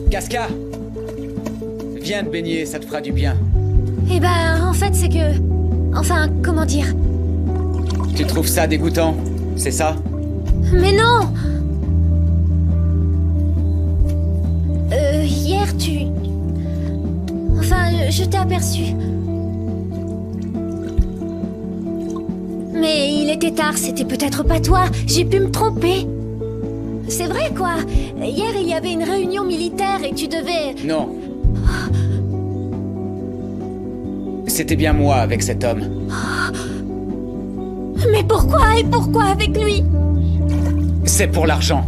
Casca! Viens te baigner, ça te fera du bien. Eh ben, en fait, c'est que... Enfin, comment dire? Tu trouves ça dégoûtant, c'est ça? Mais non! Hier, tu... Enfin, je t'ai aperçu. Mais il était tard, c'était peut-être pas toi. J'ai pu me tromper. C'est vrai, quoi. Hier, il y avait une réunion militaire et tu devais... Non. C'était bien moi avec cet homme. Mais pourquoi? Et pourquoi avec lui? C'est pour l'argent.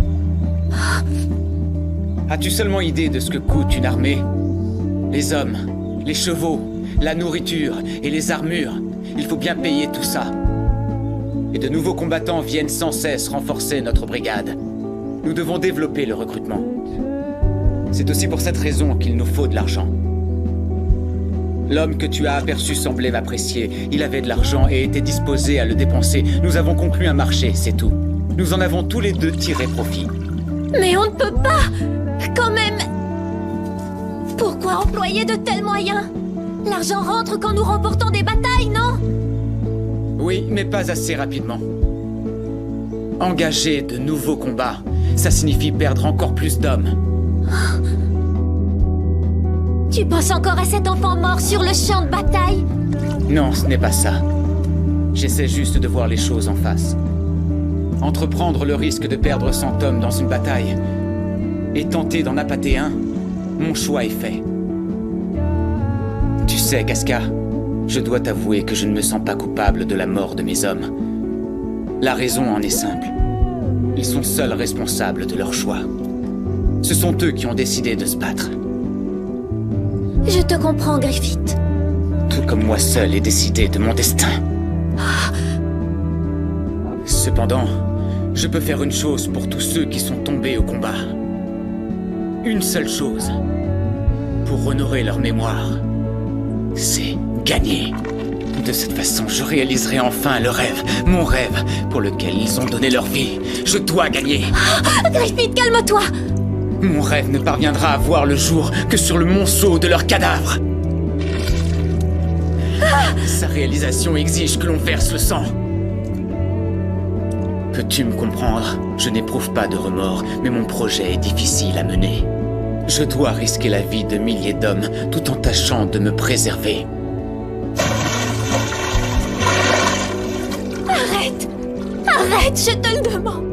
As-tu seulement idée de ce que coûte une armée? Les hommes, les chevaux, la nourriture et les armures. Il faut bien payer tout ça. Et de nouveaux combattants viennent sans cesse renforcer notre brigade. Nous devons développer le recrutement. C'est aussi pour cette raison qu'il nous faut de l'argent. L'homme que tu as aperçu semblait m'apprécier. Il avait de l'argent et était disposé à le dépenser. Nous avons conclu un marché, c'est tout. Nous en avons tous les deux tiré profit. Mais on ne peut pas! Quand même! Pourquoi employer de tels moyens? L'argent rentre quand nous remportons des batailles, non? Oui, mais pas assez rapidement. Engager de nouveaux combats, ça signifie perdre encore plus d'hommes. Tu penses encore à cet enfant mort sur le champ de bataille? Non, ce n'est pas ça. J'essaie juste de voir les choses en face. Entreprendre le risque de perdre 100 hommes dans une bataille et tenter d'en appâter un, mon choix est fait. Tu sais, Casca, je dois t'avouer que je ne me sens pas coupable de la mort de mes hommes. La raison en est simple. Ils sont seuls responsables de leur choix. Ce sont eux qui ont décidé de se battre. Je te comprends, Griffith. Tout comme moi seul ai décidé de mon destin. Cependant, je peux faire une chose pour tous ceux qui sont tombés au combat. Une seule chose. Pour honorer leur mémoire. C'est gagner. De cette façon, je réaliserai enfin le rêve. Mon rêve, pour lequel ils ont donné leur vie. Je dois gagner. Griffith, calme-toi! Mon rêve ne parviendra à voir le jour que sur le monceau de leurs cadavres. Sa réalisation exige que l'on verse le sang. Peux-tu me comprendre? Je n'éprouve pas de remords, mais mon projet est difficile à mener. Je dois risquer la vie de milliers d'hommes tout en tâchant de me préserver. Arrête! Arrête, je te le demande!